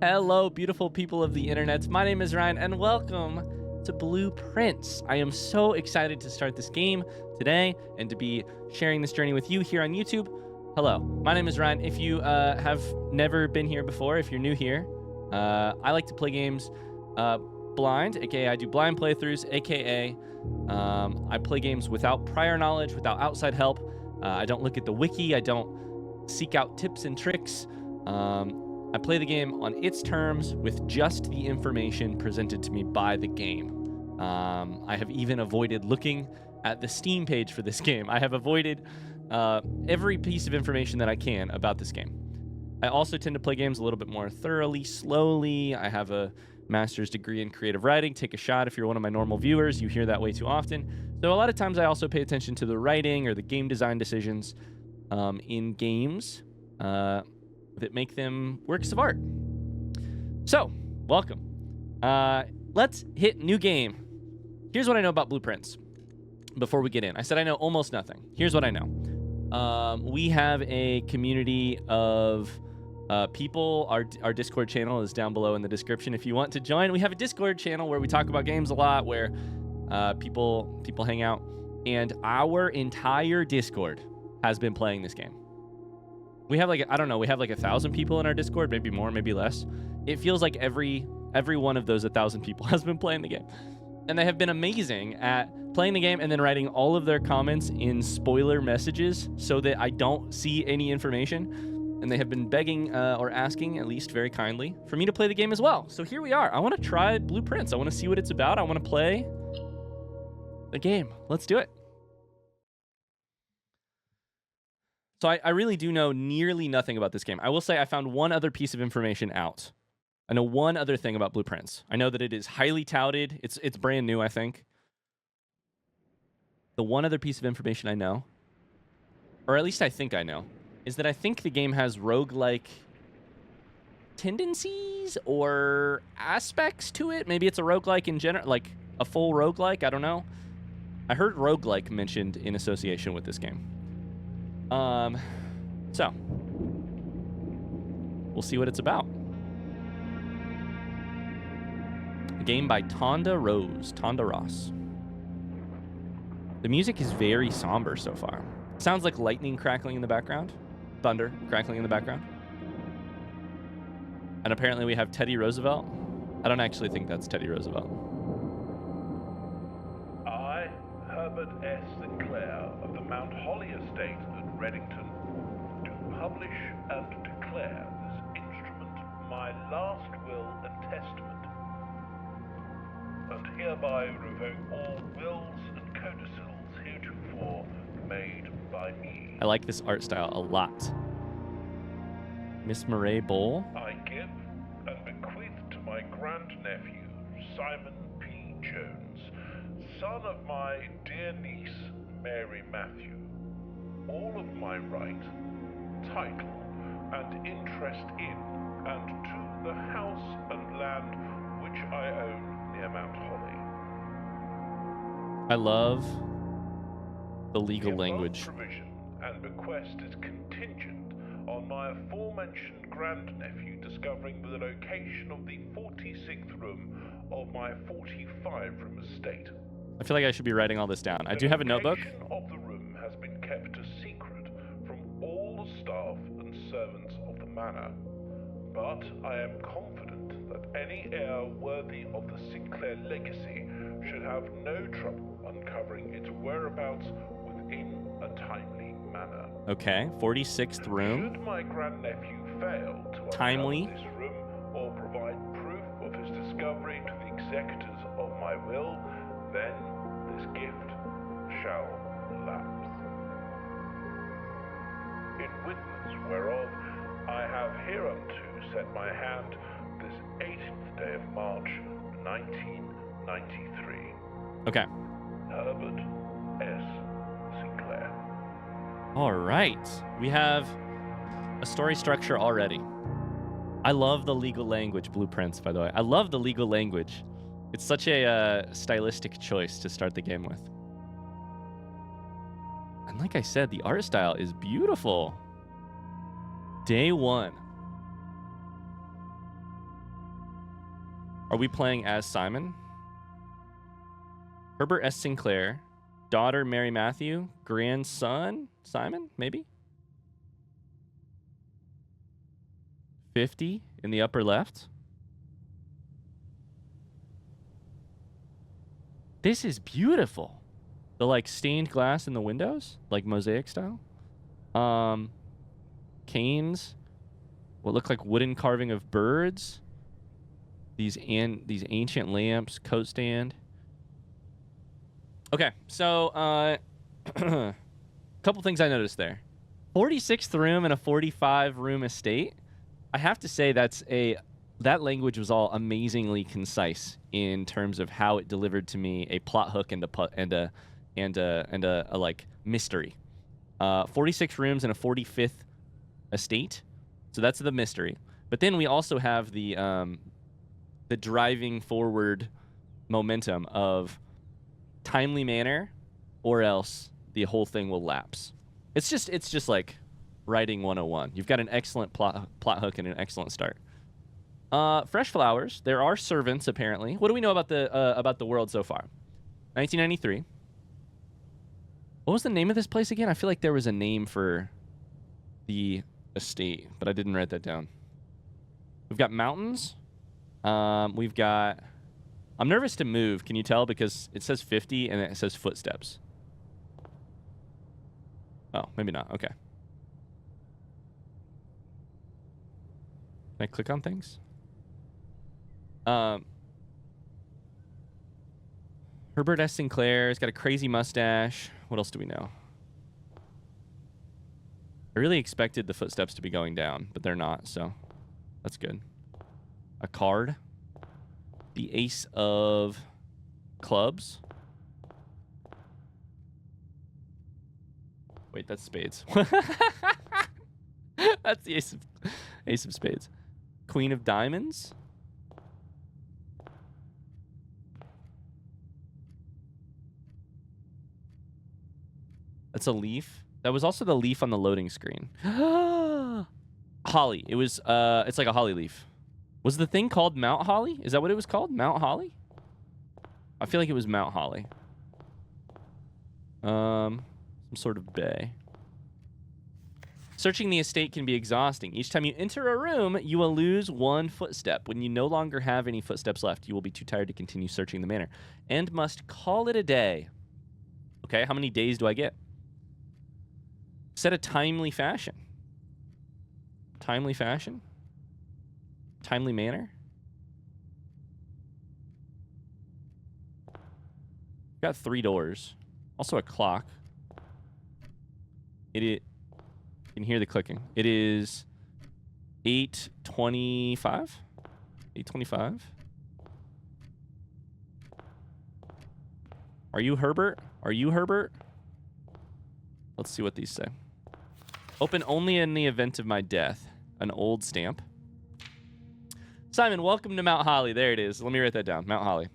Hello, beautiful people of the internet. My name is Ryan, and welcome to Blueprints. I am so excited to start this game today and to be sharing this journey with you here on YouTube. Hello, my name is Ryan. If you have never been here before, if you're new here, I like to play games blind, aka I do blind playthroughs, aka I play games without prior knowledge, without outside help. I don't look at the wiki. I don't seek out tips and tricks. I play the game on its terms with just the information presented to me by the game. I have even avoided looking at the Steam page for this game. I have avoided every piece of information that I can about this game. I also tend to play games a little bit more thoroughly, slowly. I have a master's degree in creative writing. Take a shot if you're one of my normal viewers. You hear that way too often. So a lot of times I also pay attention to the writing or the game design decisions in games that make them works of art. So, welcome. Let's hit new game. Here's what I know about Blueprints before we get in. I said I know almost nothing. Here's what I know. We have a community of people. Our Discord channel is down below in the description if you want to join. We have a Discord channel where we talk about games a lot, where people hang out. And our entire Discord has been playing this game. We have like, I don't know, we have like 1,000 people in our Discord, maybe more, maybe less. It feels like every one of those 1,000 people has been playing the game. And they have been amazing at playing the game and then writing all of their comments in spoiler messages so that I don't see any information. And they have been begging or asking, at least very kindly, for me to play the game as well. So here we are. I want to try Blueprints. I want to see what it's about. I want to play the game. Let's do it. So I really do know nearly nothing about this game. I will say I found one other piece of information out. I know one other thing about Blueprints. I know that it is highly touted. It's brand new, I think. The one other piece of information I know, or at least I think I know, is that I think the game has roguelike tendencies or aspects to it. Maybe it's a roguelike in general, like a full roguelike. I don't know. I heard roguelike mentioned in association with this game. So we'll see what it's about. A game by Tonda Ros. The music is very somber so far. Sounds like lightning crackling in the background, thunder crackling in the background. And apparently we have Teddy Roosevelt. I don't actually think that's Teddy Roosevelt. I, Herbert S. Sinclair of the Mount Holly Estate at Reddington, do publish and declare this instrument my last will and testament, and hereby revoke all wills and codicils heretofore made by me. I like this art style a lot. Miss Murray Bowl. I give and bequeath to my grandnephew, Simon P. Jones, son of my dear niece, Mary Matthew, all of my right, title, and interest in and to the house and land which I own near Mount Holly. I love the legal The above language. provision and bequest is contingent on my aforementioned grandnephew discovering the location of the 46th room of my 45-room estate. I feel like I should be writing all this down. I do have a notebook. The location of the room has been kept a secret from all the staff and servants of the manor, but I am confident that any heir worthy of the Sinclair legacy should have no trouble uncovering its whereabouts within a timely manner. Okay, 46th room. Should my grandnephew fail to Timely. uncover this room or provide proof of his discovery to the executors of my will, then this gift shall lapse. In witness whereof I have hereunto set my hand this 18th day of March, 1993. Okay. Herbert S. Sinclair. All right. We have a story structure already. I love the legal language Blueprints, by the way. I love the legal language. It's such a stylistic choice to start the game with. And like I said, the art style is beautiful. Day one. Are we playing as Simon? Herbert S. Sinclair. Daughter Mary Matthew. Grandson Simon, maybe? 50 in the upper left. This is beautiful. The like stained glass in the windows, like mosaic style. Canes. What look like wooden carving of birds. These ancient lamps, coat stand. Okay, so couple things I noticed there. 46th room in a 45 room estate. I have to say that language was all amazingly concise in terms of how it delivered to me a plot hook and a like mystery. 46 rooms in a 45th estate, so that's the mystery. But then we also have the driving forward momentum of timely manner, or else the whole thing will lapse. It's just like writing 101. You've got an excellent plot hook and an excellent start. Fresh flowers. There are servants apparently. What do we know about the world so far? 1993. What was the name of this place again? I feel like there was a name for the estate, but I didn't write that down. We've got mountains. We've got... I'm nervous to move. Can you tell? Because it says 50 and it says footsteps. Oh, maybe not. Okay. Can I click on things? Herbert S. Sinclair. He's got a crazy mustache. What else do we know? I really expected the footsteps to be going down, but they're not, so that's good. A card. The ace of clubs. Wait, that's spades. That's the ace of spades. Queen of diamonds. That's a leaf. That was also the leaf on the loading screen. Holly. It was it's like a holly leaf. Was the thing called Mount Holly? Is that what it was called? Mount Holly? I feel like it was Mount Holly. Some sort of bay. Searching the estate can be exhausting. Each time you enter a room, you will lose one footstep. When you no longer have any footsteps left, you will be too tired to continue searching the manor and must call it a day. Okay, how many days do I get? Set a timely fashion. Timely fashion? Timely manner? Got 3 doors. Also a clock. You can hear the clicking. It is 8:25? 8:25? Are you Herbert? Are you Herbert? Let's see what these say. Open only in the event of my death. An old stamp. Simon, welcome to Mount Holly. There it is. Let me write that down. Mount Holly.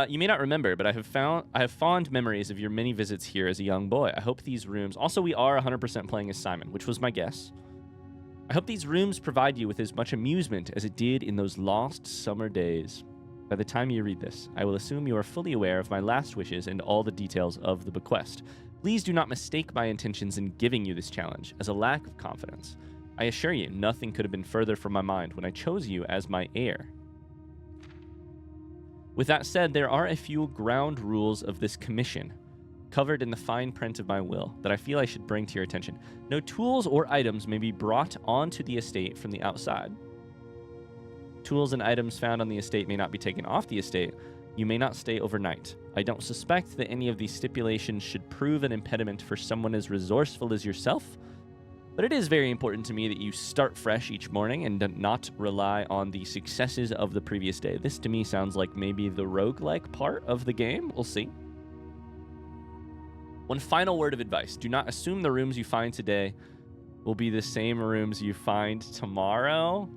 You may not remember, but I have fond memories of your many visits here as a young boy. I hope these rooms... Also, we are 100% playing as Simon, which was my guess. I hope these rooms provide you with as much amusement as it did in those lost summer days. By the time you read this, I will assume you are fully aware of my last wishes and all the details of the bequest. Please do not mistake my intentions in giving you this challenge as a lack of confidence. I assure you, nothing could have been further from my mind when I chose you as my heir. With that said, there are a few ground rules of this commission, covered in the fine print of my will, that I feel I should bring to your attention. No tools or items may be brought onto the estate from the outside. Tools and items found on the estate may not be taken off the estate. You may not stay overnight. I don't suspect that any of these stipulations should prove an impediment for someone as resourceful as yourself, but it is very important to me that you start fresh each morning and not rely on the successes of the previous day. This to me sounds like maybe the roguelike part of the game. We'll see. One final word of advice. Do not assume the rooms you find today will be the same rooms you find tomorrow.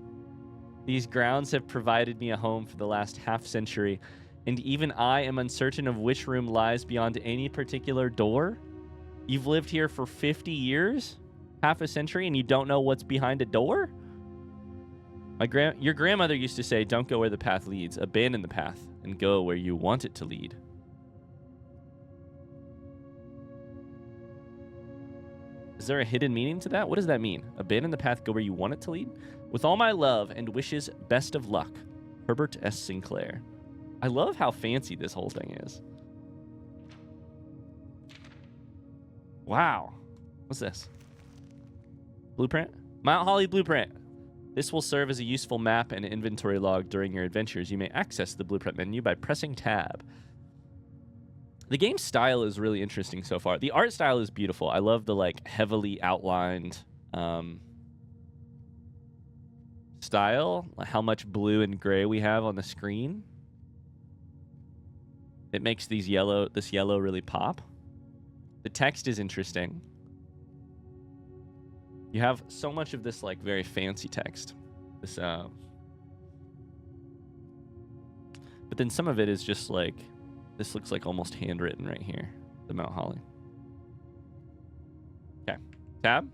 These grounds have provided me a home for the last half-century, and even I am uncertain of which room lies beyond any particular door. You've lived here for 50 years? Half a century, and you don't know what's behind a door? Your grandmother used to say, "Don't go where the path leads. Abandon the path and go where you want it to lead." Is there a hidden meaning to that? What does that mean? Abandon the path, go where you want it to lead? With all my love and wishes, best of luck. Herbert S. Sinclair. I love how fancy this whole thing is. Wow. What's this? Blueprint? Mount Holly blueprint. This will serve as a useful map and inventory log during your adventures. You may access the blueprint menu by pressing tab. The game's style is really interesting so far. The art style is beautiful. I love the like heavily outlined style, how much blue and gray we have on the screen. It makes this yellow really pop. The text is interesting. You have so much of this like very fancy text. This but then some of it is just like, this looks like almost handwritten right here, the Mount Holly. Okay, tab.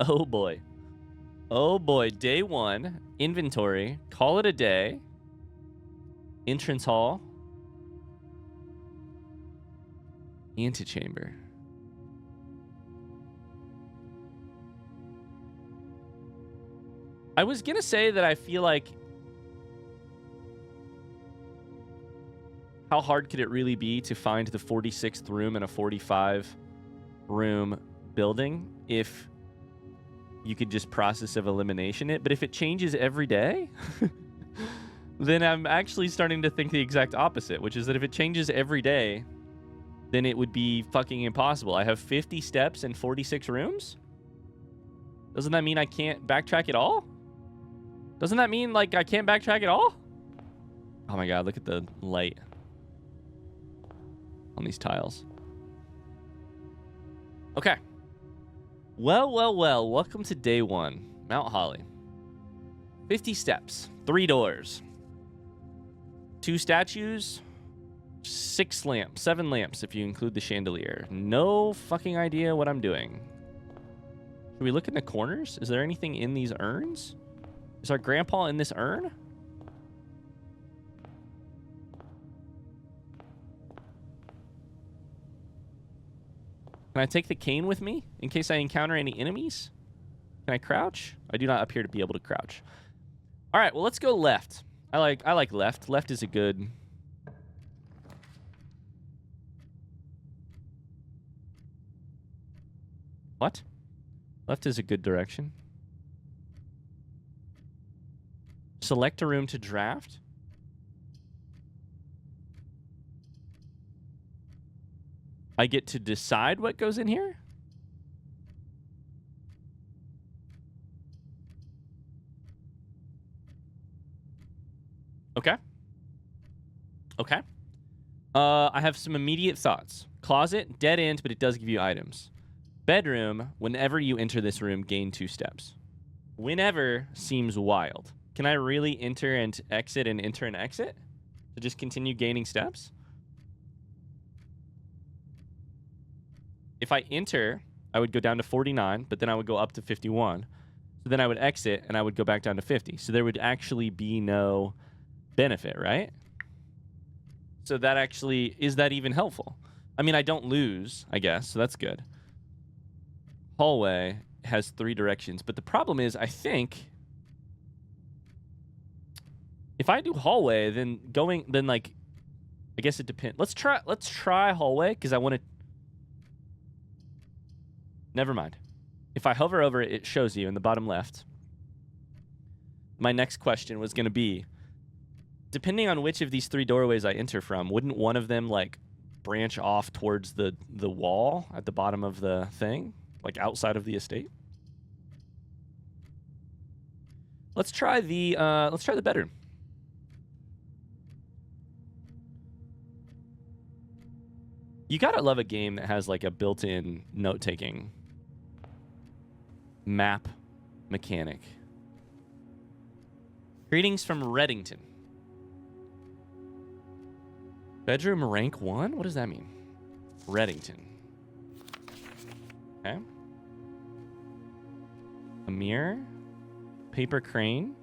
Oh boy. Oh boy, day 1, inventory, call it a day. Entrance hall. Antechamber. I was gonna say that I feel like, how hard could it really be to find the 46th room in a 45 room building if you could just process of elimination it? But if it changes every day, then I'm actually starting to think the exact opposite, which is that if it changes every day, then it would be fucking impossible. I have 50 steps and 46 rooms? Doesn't that mean I can't backtrack at all? Doesn't that mean like I can't backtrack at all? Oh my god, look at the light on these tiles. Okay. Well, welcome to day 1, Mount Holly. 50 steps, 3 doors, 2 statues, 6 lamps, 7 lamps if you include the chandelier. No fucking idea what I'm doing. Should we look in the corners? Is there anything in these urns? Is our grandpa in this urn? Can I take the cane with me in case I encounter any enemies? Can I crouch? I do not appear to be able to crouch. All right, well, let's go left. I like left. Left is a good... What? Left is a good direction. Select a room to draft. I get to decide what goes in here? Okay. Okay. I have some immediate thoughts. Closet, dead end, but it does give you items. Bedroom, whenever you enter this room, gain 2 steps. Whenever seems wild. Can I really enter and exit and enter and exit to just continue gaining steps? If I enter, I would go down to 49, but then I would go up to 51. So then I would exit and I would go back down to 50. So there would actually be no benefit, right? So that actually, is that even helpful? I mean, I don't lose, I guess, so that's good. Hallway has 3 directions, but the problem is, I think if I do hallway, then like, I guess it depends. Let's try hallway because I want to. Never mind. If I hover over it, it shows you in the bottom left. My next question was going to be, depending on which of these 3 doorways I enter from, wouldn't one of them like branch off towards the wall at the bottom of the thing, like outside of the estate? Let's try the bedroom. You gotta love a game that has like a built-in note-taking map mechanic. Greetings from Reddington. Bedroom rank 1? What does that mean? Reddington. Okay. A mirror. Paper crane.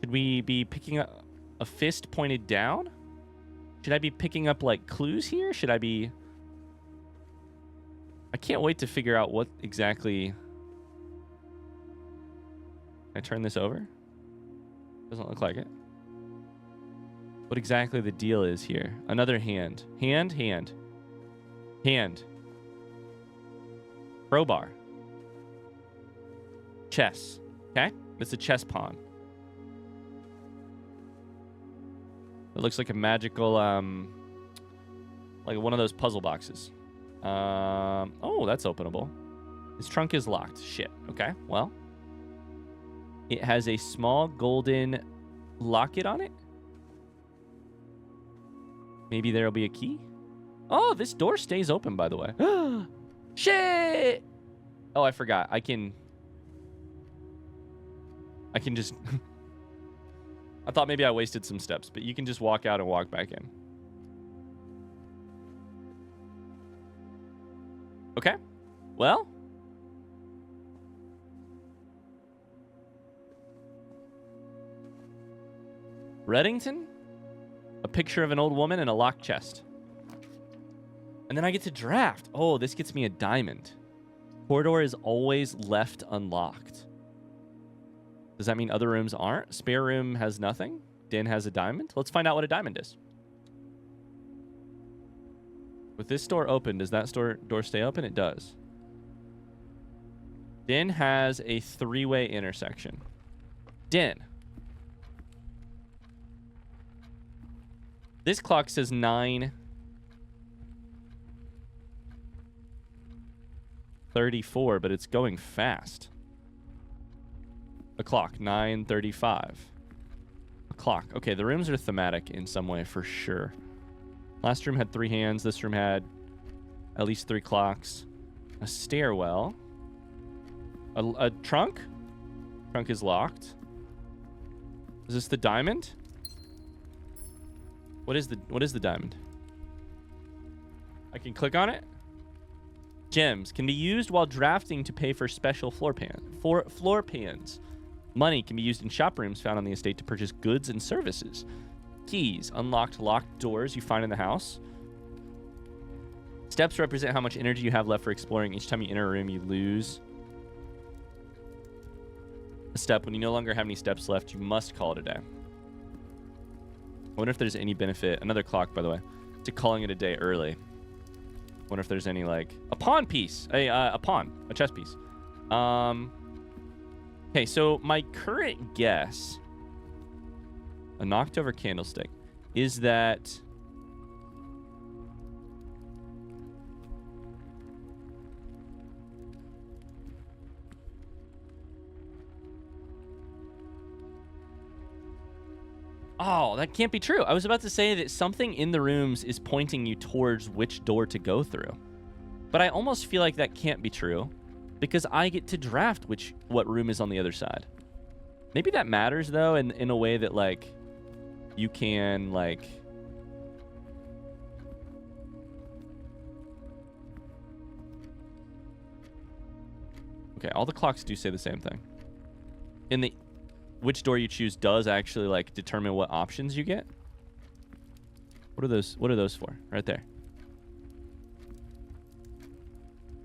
Should we be picking up a fist pointed down? Should I be picking up, like, clues here? Should I be... I can't wait to figure out what exactly... Can I turn this over? Doesn't look like it. What exactly the deal is here? Another hand. Hand. Crowbar. Chess. Okay? It's a chess pawn. It looks like a magical, like one of those puzzle boxes. Oh, that's openable. His trunk is locked. Shit. Okay, well. It has a small golden locket on it. Maybe there'll be a key. Oh, this door stays open, by the way. Shit! Oh, I forgot. I can just... I thought maybe I wasted some steps, but you can just walk out and walk back in. Okay. Well. Reddington? A picture of an old woman and a locked chest. And then I get to draft. Oh, this gets me a diamond. Corridor is always left unlocked. Does that mean other rooms aren't? Spare room has nothing. Den has a diamond. Let's find out what a diamond is. With this door open, does that door stay open? It does. Den has a 3-way intersection. Den. This clock says 9:34, but it's going fast. A clock, 9:35. A clock. Okay, the rooms are thematic in some way for sure. Last room had 3 hands. This room had at least 3 clocks. A stairwell. A trunk? Trunk is locked. Is this the diamond? What is the diamond? I can click on it. Gems can be used while drafting to pay for special floor pans. Money can be used in shop rooms found on the estate to purchase goods and services. Keys, unlocked locked doors you find in the house. Steps represent how much energy you have left for exploring. Each time you enter a room, you lose a step. When you no longer have any steps left, you must call it a day. I wonder if there's any benefit, another clock, by the way, to calling it a day early. I wonder if there's any, like, a pawn piece, a pawn, a chess piece. Okay, so my current guess, a knocked over candlestick, is that oh, that can't be true. I was about to say that something in the rooms is pointing you towards which door to go through. But I almost feel like that can't be true because I get to draft what room is on the other side. Maybe that matters, though, in a way that, like, you can, like... Okay, all the clocks do say the same thing. Which door you choose does actually, like, determine what options you get. What are those for? Right there.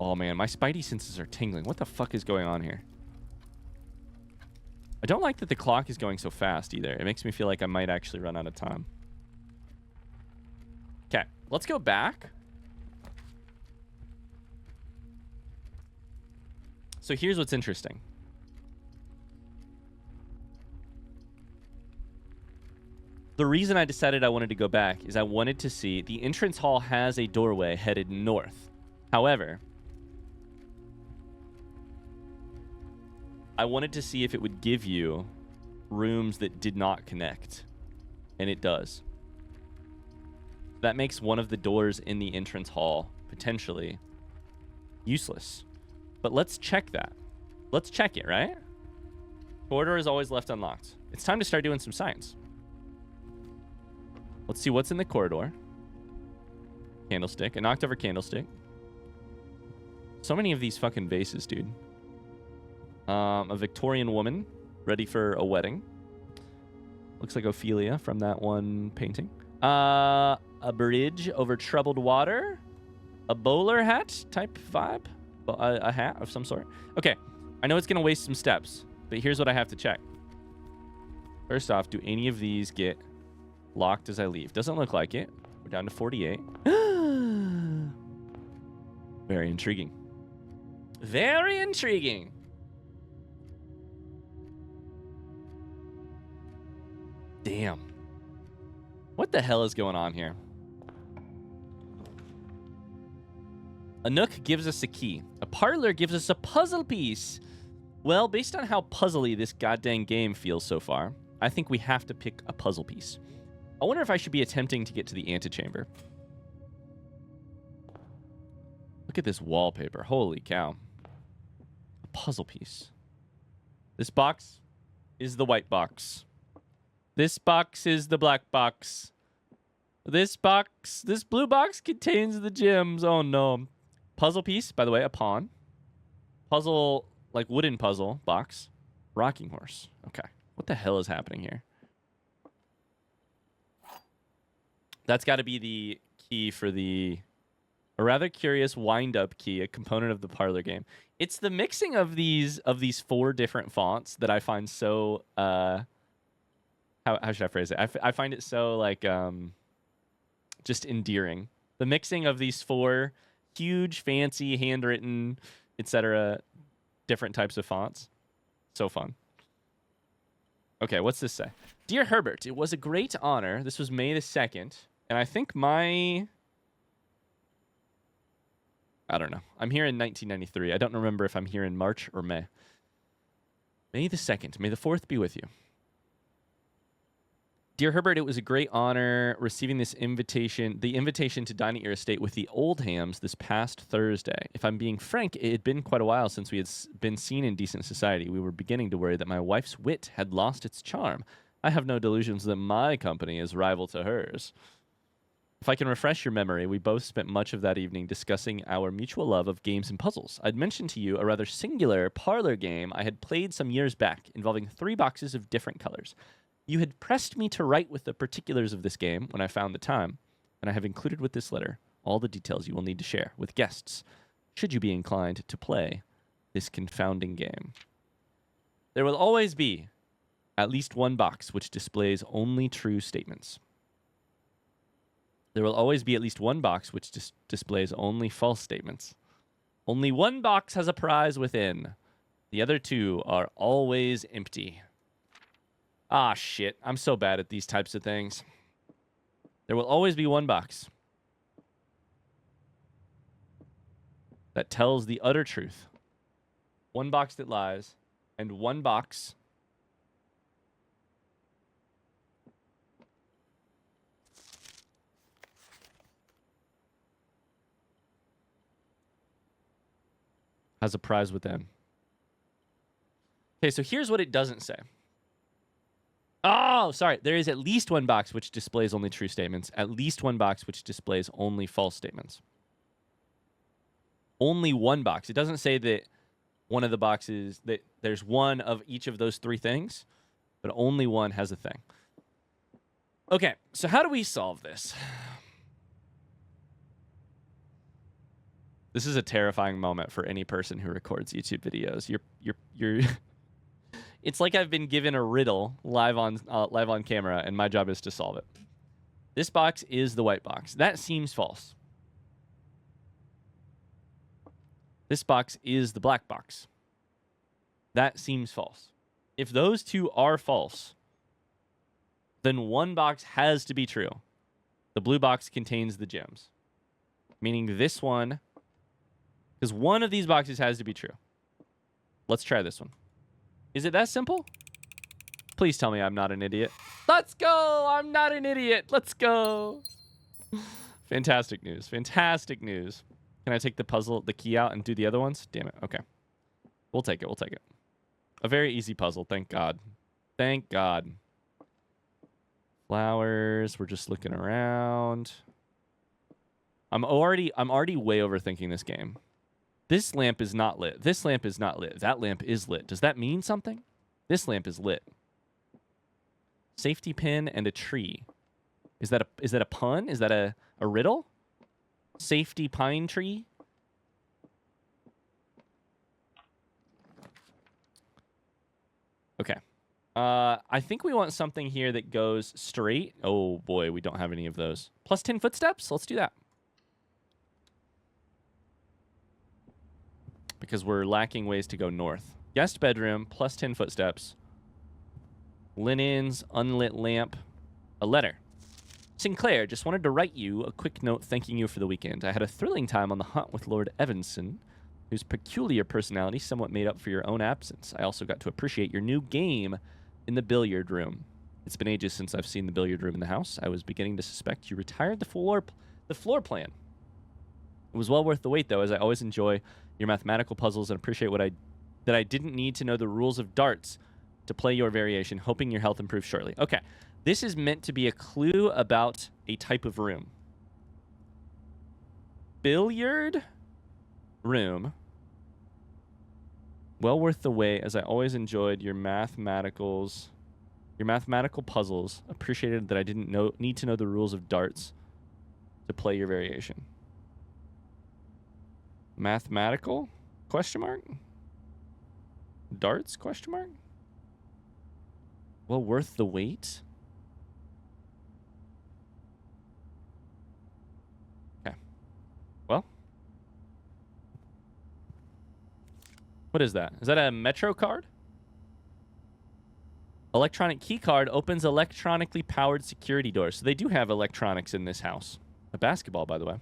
Oh, man, my spidey senses are tingling. What the fuck is going on here? I don't like that the clock is going so fast, either. It makes me feel like I might actually run out of time. Okay, let's go back. So here's what's interesting. The reason I decided I wanted to go back is I wanted to see the entrance hall has a doorway headed north. However, I wanted to see if it would give you rooms that did not connect, and it does. That makes one of the doors in the entrance hall potentially useless. But let's check that. Let's check it, right? Corridor is always left unlocked. It's time to start doing some science. Let's see what's in the corridor. Candlestick. A knocked over candlestick. So many of these fucking vases, dude. A Victorian woman ready for a wedding. Looks like Ophelia from that one painting. A bridge over troubled water. A bowler hat type vibe. A hat of some sort. Okay, I know it's going to waste some steps, but here's what I have to check. First off, do any of these get locked as I leave? Doesn't look like it. We're down to 48. Very intriguing. Very intriguing. Damn. What the hell is going on here? A nook gives us a key. A parlor gives us a puzzle piece. Well, based on how puzzly this goddamn game feels so far, I think we have to pick a puzzle piece. I wonder if I should be attempting to get to the antechamber. Look at this wallpaper. Holy cow. A puzzle piece. This box is the white box. This box is the black box. This blue box contains the gems. Oh no. Puzzle piece, by the way, a pawn. Puzzle, like wooden puzzle box. Rocking horse. Okay. What the hell is happening here? That's got to be the key for a rather curious wind-up key, a component of the parlor game. It's the mixing of these 4 different fonts that I find so how should I phrase it? I find it so like just endearing. The mixing of these 4 huge, fancy, handwritten, etc. different types of fonts. So fun. Okay, what's this say? Dear Herbert, it was a great honor. This was May the 2nd. And I think I don't know. I'm here in 1993. I don't remember if I'm here in March or May. May the 2nd. May the 4th be with you. Dear Herbert, it was a great honor receiving the invitation to dine at your estate with the Oldhams this past Thursday. If I'm being frank, it had been quite a while since we had been seen in decent society. We were beginning to worry that my wife's wit had lost its charm. I have no delusions that my company is rival to hers. If I can refresh your memory, we both spent much of that evening discussing our mutual love of games and puzzles. I'd mentioned to you a rather singular parlor game I had played some years back, involving 3 boxes of different colors. You had pressed me to write with the particulars of this game when I found the time, and I have included with this letter all the details you will need to share with guests, should you be inclined to play this confounding game. There will always be at least one box which displays only true statements. There will always be at least one box which displays only false statements. Only one box has a prize within. The other 2 are always empty. Ah, shit. I'm so bad at these types of things. There will always be one box that tells the utter truth. One box that lies, and one box has a prize within. Okay, so here's what it doesn't say. Oh, sorry. There is at least one box which displays only true statements. At least one box which displays only false statements. Only one box. It doesn't say that one of the boxes, that there's one of each of those 3 things, but only one has a thing. Okay, so how do we solve this? This is a terrifying moment for any person who records YouTube videos. You're It's like I've been given a riddle live on camera, and my job is to solve it. This box is the white box. That seems false. This box is the black box. That seems false. If those 2 are false, then one box has to be true. The blue box contains the gems. Meaning this one, because one of these boxes has to be true. Let's try this one. Is it that simple? Please tell me I'm not an idiot. Let's go! I'm not an idiot. Let's go. Fantastic news. Fantastic news. Can I take the key out and do the other ones? Damn it. Okay. We'll take it. We'll take it. A very easy puzzle. Thank God. Thank God. Flowers. We're just looking around. I'm already way overthinking this game. This lamp is not lit. This lamp is not lit. That lamp is lit. Does that mean something? This lamp is lit. Safety pin and a tree. Is that a pun? Is that a riddle? Safety pine tree? Okay. I think we want something here that goes straight. Oh boy, we don't have any of those. Plus 10 footsteps? Let's do that. Because we're lacking ways to go north. Guest bedroom, plus 10 footsteps. Linens, unlit lamp, a letter. Sinclair, just wanted to write you a quick note thanking you for the weekend. I had a thrilling time on the hunt with Lord Evanson, whose peculiar personality somewhat made up for your own absence. I also got to appreciate your new game in the billiard room. It's been ages since I've seen the billiard room in the house. I was beginning to suspect you retired the floor plan. It was well worth the wait, though, as I always enjoy your mathematical puzzles and appreciate that I didn't need to know the rules of darts to play your variation, hoping your health improves shortly. Okay, this is meant to be a clue about a type of room. Billiard room. Well worth the wait, as I always enjoyed your mathematical puzzles. Appreciated that I didn't need to know the rules of darts to play your variation. Mathematical? Question mark? Darts? Question mark? Well worth the wait? Okay. Well. What is that? Is that a Metro card? Electronic key card opens electronically powered security doors. So they do have electronics in this house. A basketball, by the way.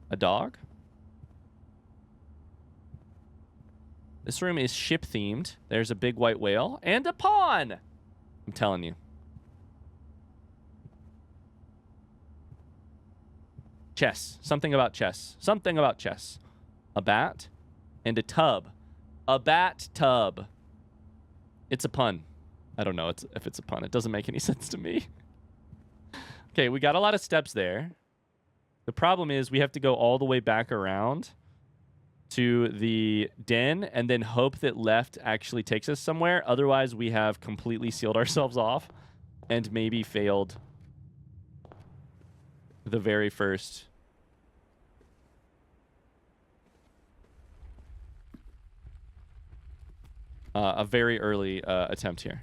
A dog? This room is ship-themed. There's a big white whale and a pawn. I'm telling you. Chess. Something about chess. Something about chess. A bat and a tub. A bat tub. It's a pun. I don't know if it's a pun. It doesn't make any sense to me. Okay, we got a lot of steps there. The problem is we have to go all the way back around to the den and then hope that left actually takes us somewhere. Otherwise, we have completely sealed ourselves off and maybe failed the very first. A very early attempt here.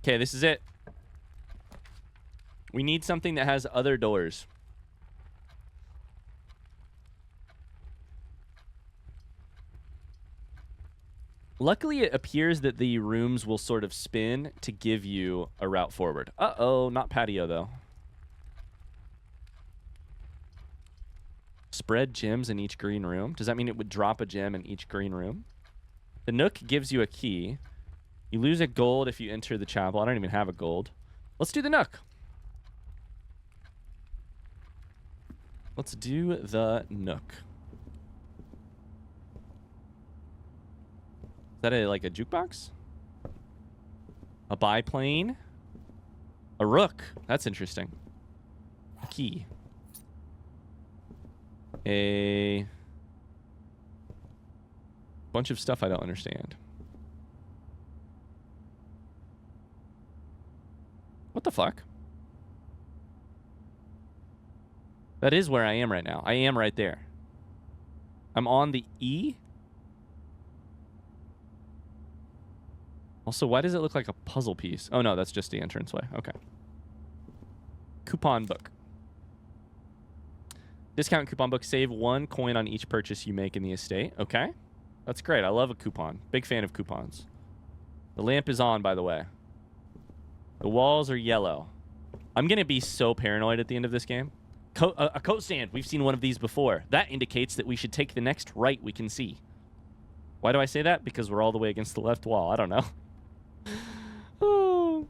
Okay, this is it. We need something that has other doors. Luckily, it appears that the rooms will sort of spin to give you a route forward. Uh-oh, not patio, though. Spread gems in each green room. Does that mean it would drop a gem in each green room? The nook gives you a key. You lose a gold if you enter the chapel. I don't even have a gold. Let's do the nook. Let's do the nook. Is that like a jukebox? A biplane? A rook. That's interesting. A key. A bunch of stuff I don't understand. What the fuck? That is where I am right now. I am right there. I'm on the E. Also, why does it look like a puzzle piece? Oh, no, that's just the entranceway. Okay. Coupon book. Discount coupon book. Save 1 coin on each purchase you make in the estate. Okay. That's great. I love a coupon. Big fan of coupons. The lamp is on, by the way. The walls are yellow. I'm going to be so paranoid at the end of this game. A coat stand. We've seen one of these before. That indicates that we should take the next right we can see. Why do I say that? Because we're all the way against the left wall. I don't know. Oh.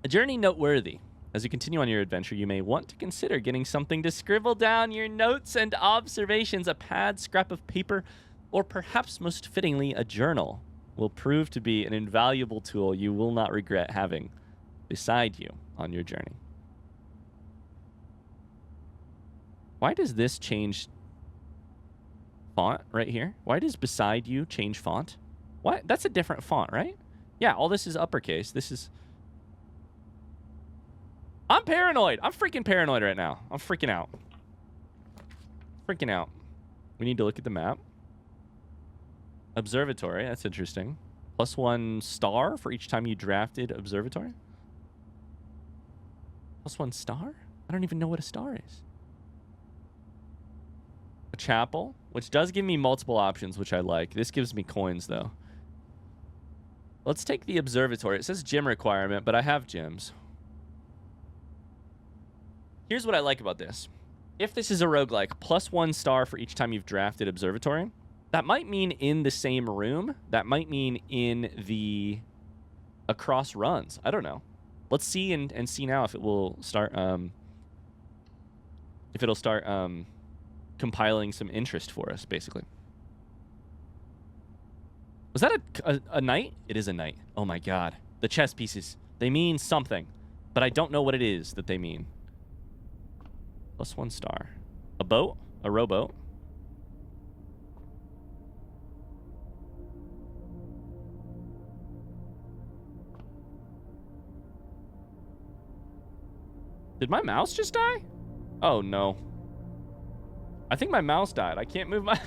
A journey noteworthy. As you continue on your adventure, you may want to consider getting something to scribble down your notes and observations. A pad, scrap of paper, or perhaps most fittingly, a journal will prove to be an invaluable tool you will not regret having beside you on your journey. Why does this change font right here? Why does beside you change font? What? That's a different font, right? Yeah, all this is uppercase. This is... I'm paranoid. I'm freaking paranoid right now. I'm freaking out. Freaking out. We need to look at the map. Observatory. That's interesting. +1 star for each time you drafted Observatory. +1 star? I don't even know what a star is. A chapel, which does give me multiple options, which I like. This gives me coins, though. Let's take the Observatory. It says gym requirement, but I have gyms. Here's what I like about this. If this is a roguelike, +1 star for each time you've drafted Observatory, that might mean in the same room. That might mean in the across runs. I don't know. Let's see and see now if it will start compiling some interest for us, basically. Was that a knight? It is a knight. Oh my god. The chess pieces. They mean something, but I don't know what it is that they mean. +1 star. A boat? A rowboat? Did my mouse just die? Oh no. I think my mouse died. I can't move my...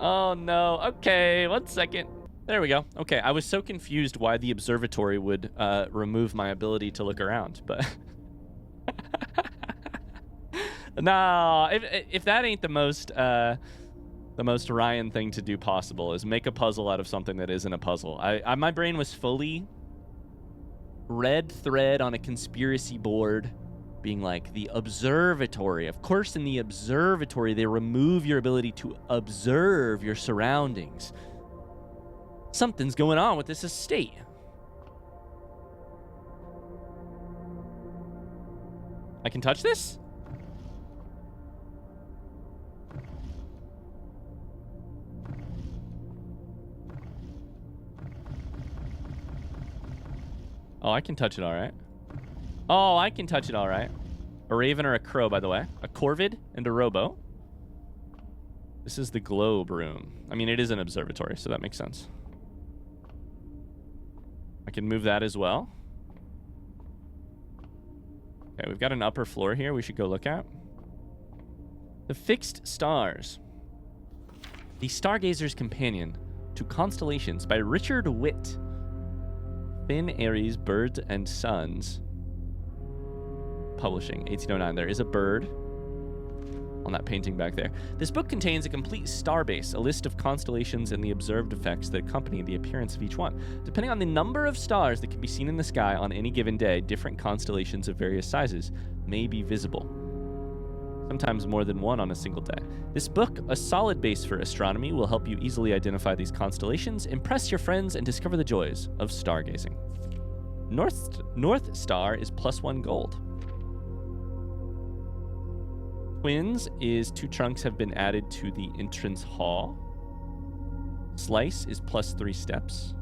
Oh no. Okay, 1 second. There we go. Okay, I was so confused why the observatory would remove my ability to look around, but... No, if that ain't the most Ryan thing to do possible is make a puzzle out of something that isn't a puzzle. My brain was fully red thread on a conspiracy board being like, the observatory. Of course, in the observatory, they remove your ability to observe your surroundings. Something's going on with this estate. I can touch this? Oh, I can touch it all right. Oh, I can touch it all right. A raven or a crow, by the way. A corvid and a rowboat. This is the globe room. I mean, it is an observatory, so that makes sense. I can move that as well. Okay, we've got an upper floor here we should go look at. The Fixed Stars. The Stargazer's Companion to Constellations by Richard Witt. Finn, Aries, Birds and Sons. Publishing, 1809. There is a bird on that painting back there. This book contains a complete starbase, a list of constellations and the observed effects that accompany the appearance of each one. Depending on the number of stars that can be seen in the sky on any given day, different constellations of various sizes may be visible. Sometimes more than one on a single day. This book, a solid base for astronomy, will help you easily identify these constellations, impress your friends, and discover the joys of stargazing. North Star is +1 gold. Twins is 2 trunks have been added to the entrance hall. Slice is +3 steps.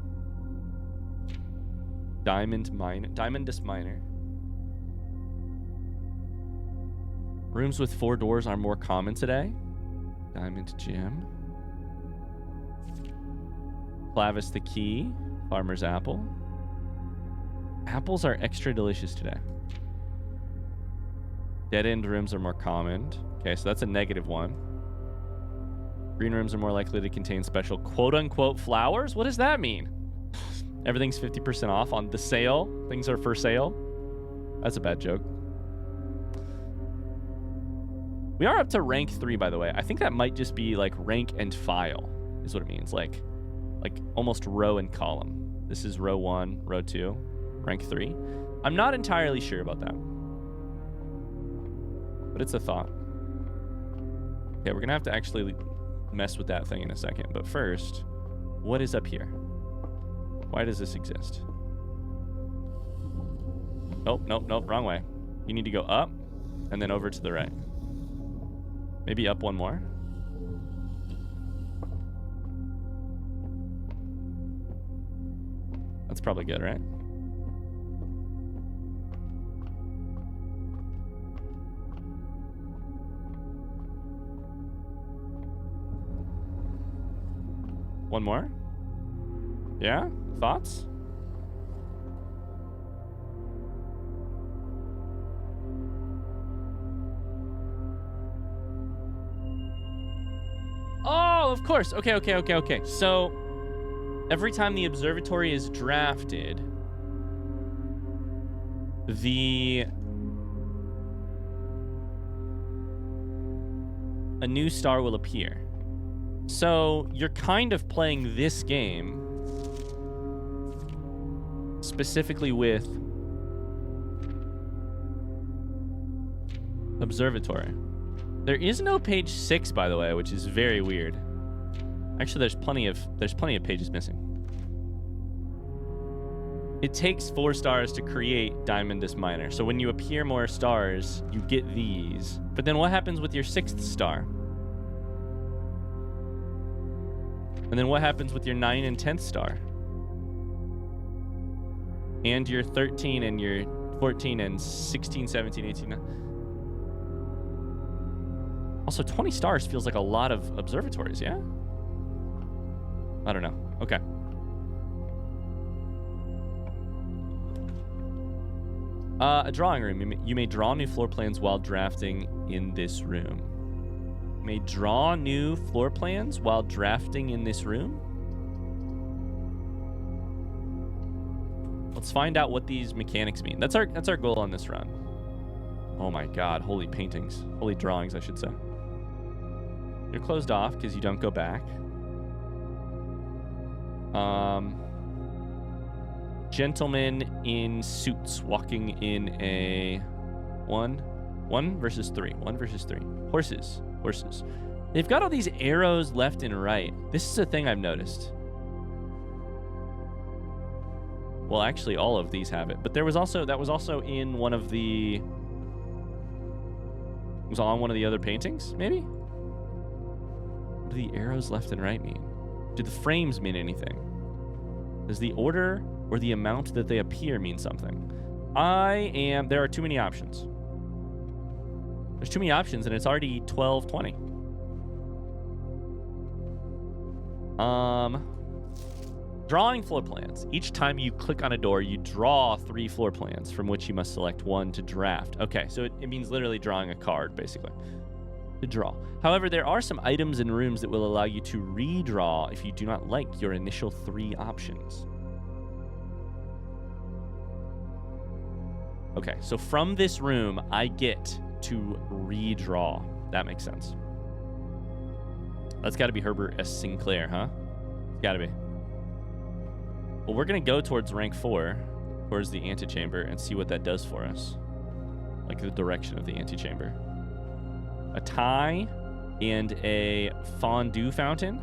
Diamondus Minor. Rooms with 4 doors are more common today. Diamond Gem. Clavis the Key. Farmer's Apple. Apples are extra delicious today. Dead-end rooms are more common. Okay, so that's a -1. Green rooms are more likely to contain special quote-unquote flowers? What does that mean? Everything's 50% off on the sale. Things are for sale. That's a bad joke. We are up to rank 3, by the way. I think that might just be like rank and file is what it means. Like almost row and column. This is row 1, row 2, rank 3. I'm not entirely sure about that, but it's a thought. Okay, we're gonna have to actually mess with that thing in a second. But first, what is up here? Why does this exist? Nope, wrong way. You need to go up and then over to the right. Maybe up one more. That's probably good, right? One more? Yeah? Thoughts? Oh, of course. Okay. So, every time the observatory is drafted, a new star will appear. So, you're kind of playing this game specifically with Observatory. There is no page 6, by the way, which is very weird. Actually, there's plenty of pages missing. It takes 4 stars to create Diamondus Minor. So when you appear more stars, you get these. But then what happens with your 6th star? And then what happens with your 9 and 10th star? And your 13 and your 14 and 16, 17, 18. Also, 20 stars feels like a lot of observatories, yeah? I don't know. Okay. A drawing room. You may draw new floor plans while drafting in this room. You may draw new floor plans while drafting in this room? Let's find out what these mechanics mean. That's our goal on this run. Oh my god, holy paintings. Holy drawings, I should say. You're closed off because you don't go back. Gentlemen in suits walking in a 1 versus 3. 1 versus 3. Horses. They've got all these arrows left and right. This is a thing I've noticed. Well, actually, all of these have it. But that was also in one of the... It was on one of the other paintings, maybe? What do the arrows left and right mean? Do the frames mean anything? Does the order or the amount that they appear mean something? There are too many options. There's too many options, and it's already 12:20. Drawing floor plans. Each time you click on a door, you draw 3 floor plans, from which you must select one to draft. Okay, so it means literally drawing a card, basically, to draw. However, there are some items in rooms that will allow you to redraw if you do not like your initial 3 options. Okay, so from this room, I get to redraw. That makes sense. That's got to be Herbert S. Sinclair, huh? It's got to be. Well, we're going to go towards rank 4, towards the antechamber, and see what that does for us. Like the direction of the antechamber. A tie and a fondue fountain.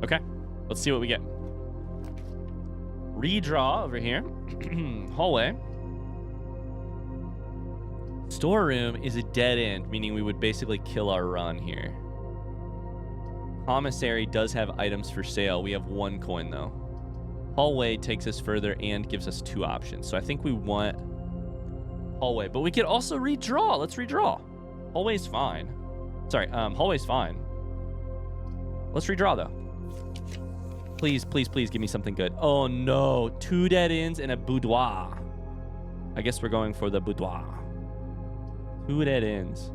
Okay, let's see what we get. Redraw over here. Hallway. Storeroom is a dead end, meaning we would basically kill our run here. Commissary does have items for sale. We have 1 coin, though. Hallway takes us further and gives us 2 options. So I think we want hallway. But we could also redraw. Let's redraw. Hallway's fine. Sorry, hallway's fine. Let's redraw, though. Please, please, please give me something good. Oh, no. 2 dead ends and a boudoir. I guess we're going for the boudoir. 2 dead ends.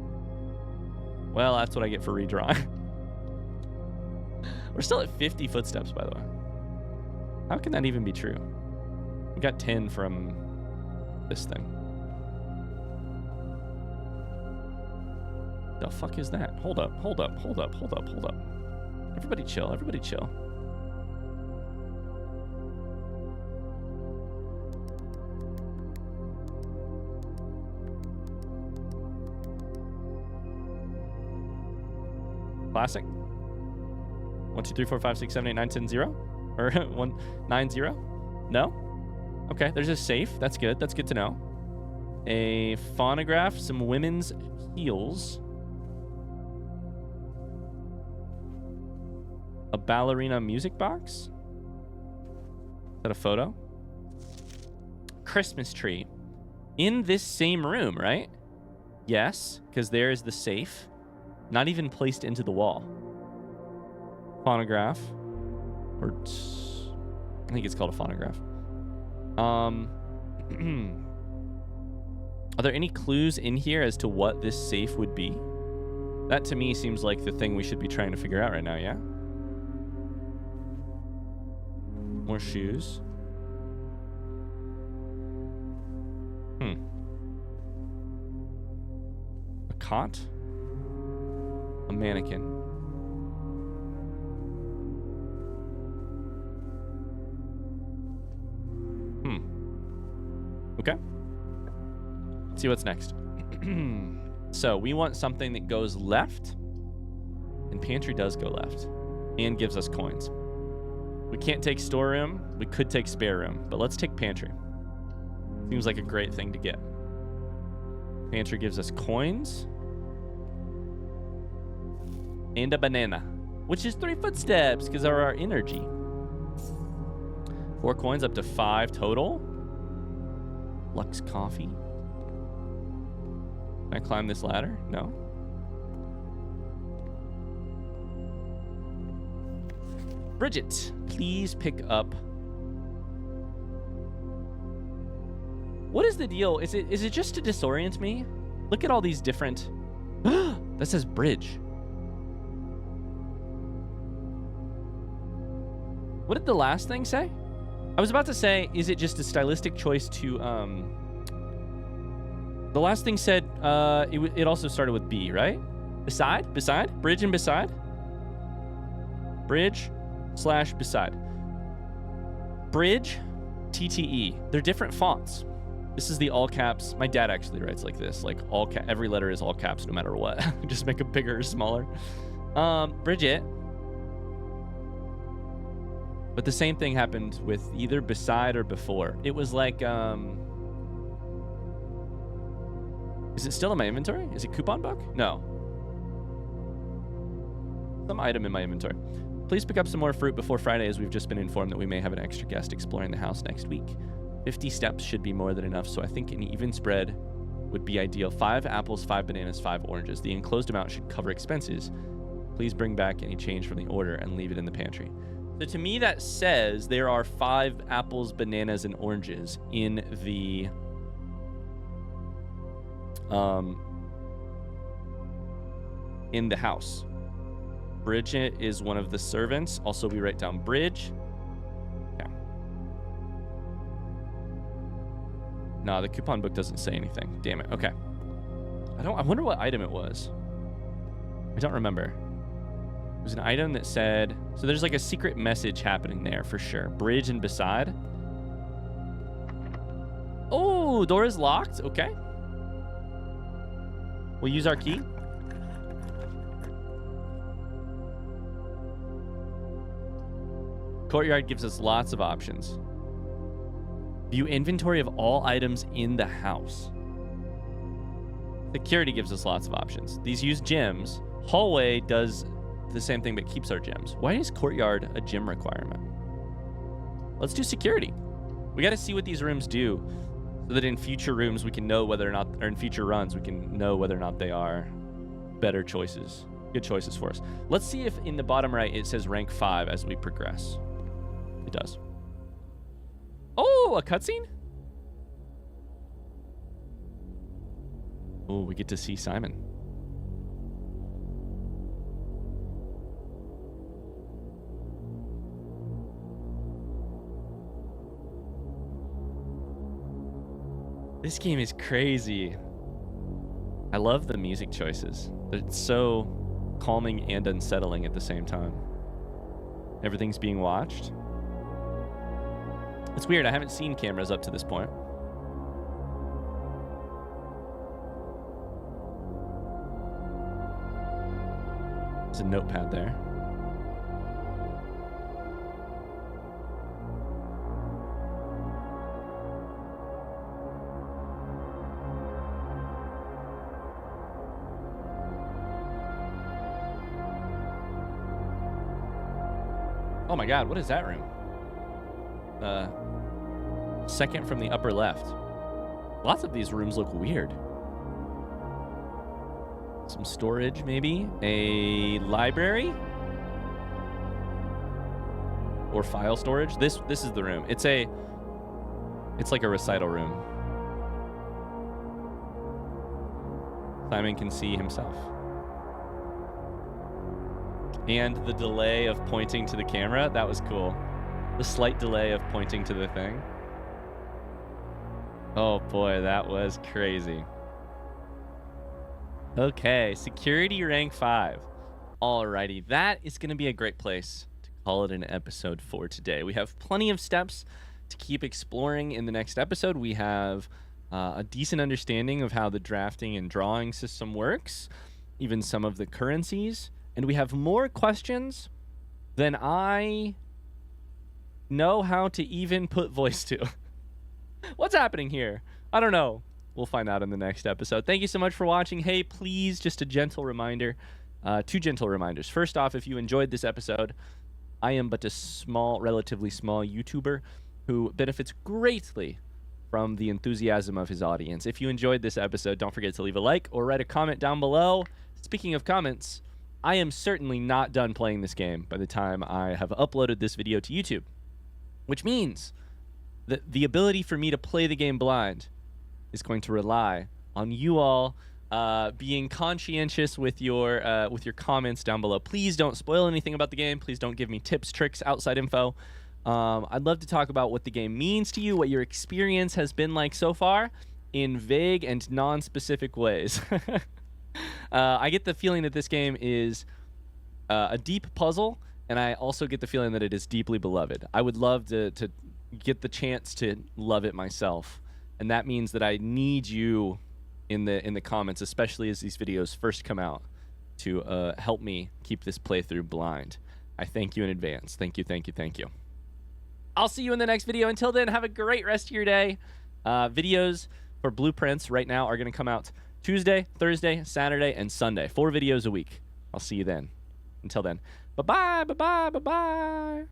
Well, that's what I get for redrawing. We're still at 50 footsteps, by the way. How can that even be true? We got 10 from this thing. The fuck is that? Hold up. Everybody chill. Classic. 1, 2, 3, 4, 5, 6, 7, 8, 9, 10, 0? Or 1, 9, 0? No? Okay, there's a safe. That's good. That's good to know. A phonograph, some women's heels. A ballerina music box. Is that a photo? Christmas tree. In this same room, right? Yes, because there is the safe. Not even placed into the wall. Phonograph. Or I think it's called a phonograph. Are there any clues in here as to what this safe would be? That to me seems like the thing we should be trying to figure out right now, yeah? More shoes. A cot. A mannequin. Okay. Let's see what's next. So we want something that goes left, and pantry does go left and gives us coins. We can't take storeroom. We could take spare room, but let's take pantry. Seems like a great thing to get. Pantry gives us coins and a banana, which is 3 footsteps because of our energy. 4 coins up to 5 total. Lux coffee. Can I climb this ladder? No. Bridget, please pick up. What is the deal? Is it just to disorient me? Look at all these different... That says bridge. What did the last thing say? I was about to say, is it just a stylistic choice to... The last thing said, it also started with B, right? Beside? Beside? Bridge and beside? Bridge / beside. Bridge, TTE. They're different fonts. This is the all caps. My dad actually writes like this. Like every letter is all caps no matter what. Just make them bigger or smaller. Bridget. But the same thing happened with either beside or before. It was like, is it still in my inventory? Is it coupon book? No. Some item in my inventory. Please pick up some more fruit before Friday, as we've just been informed that we may have an extra guest exploring the house next week. 50 steps should be more than enough, so I think an even spread would be ideal. 5 apples, 5 bananas, 5 oranges. The enclosed amount should cover expenses. Please bring back any change from the order and leave it in the pantry. So to me, that says there are 5 apples, bananas, and oranges in the house. Bridget is one of the servants. Also, we write down Bridge. Yeah. No, the coupon book doesn't say anything. Damn it. Okay. I wonder what item it was. I don't remember. It was an item that said... So there's like a secret message happening there for sure. Bridge and beside. Oh, door is locked. Okay. We'll use our key. Courtyard gives us lots of options. View inventory of all items in the house. Security gives us lots of options. These use gems. Hallway does the same thing but keeps our gems. Why is courtyard a gem requirement? Let's do security. We got to see what these rooms do so that in future rooms we can know whether or not, or in future runs we can know whether or not they are better choices, good choices for us. Let's see if in the bottom right it says rank 5 as we progress. It does. Oh, a cutscene? Oh, we get to see Simon. This game is crazy. I love the music choices. It's so calming and unsettling at the same time. Everything's being watched. It's weird. I haven't seen cameras up to this point. There's a notepad there. Oh my God, what is that room? Second from the upper left. Lots of these rooms look weird. Some storage, maybe. A library? Or file storage? This is the room. It's like a recital room. Simon can see himself. And the delay of pointing to the camera, that was cool. The slight delay of pointing to the thing. Oh boy, that was crazy. Okay, security rank 5. Alrighty, that is going to be a great place to call it an episode for today. We have plenty of steps to keep exploring in the next episode. We have a decent understanding of how the drafting and drawing system works, even some of the currencies, and we have more questions than I know how to even put voice to. What's happening here? I don't know. We'll find out in the next episode. Thank you so much for watching. Hey, please, just a gentle reminder, 2 gentle reminders. First off, if you enjoyed this episode, I am but a relatively small YouTuber who benefits greatly from the enthusiasm of his audience. If you enjoyed this episode, don't forget to leave a like or write a comment down below. Speaking of comments, I am certainly not done playing this game by the time I have uploaded this video to YouTube, which means that the ability for me to play the game blind is going to rely on you all being conscientious with your comments down below. Please don't spoil anything about the game. Please don't give me tips, tricks, outside info. I'd love to talk about what the game means to you, what your experience has been like so far in vague and non-specific ways. I get the feeling that this game is a deep puzzle, and I also get the feeling that it is deeply beloved. I would love to get the chance to love it myself, and that means that I need you in the comments, especially as these videos first come out, to help me keep this playthrough blind. I thank you in advance. Thank you, thank you, thank you. I'll see you in the next video. Until then, have a great rest of your day. Videos for Blueprints right now are going to come out Tuesday, Thursday, Saturday, and Sunday. 4 videos a week. I'll see you then. Until then, bye-bye, bye-bye, bye-bye.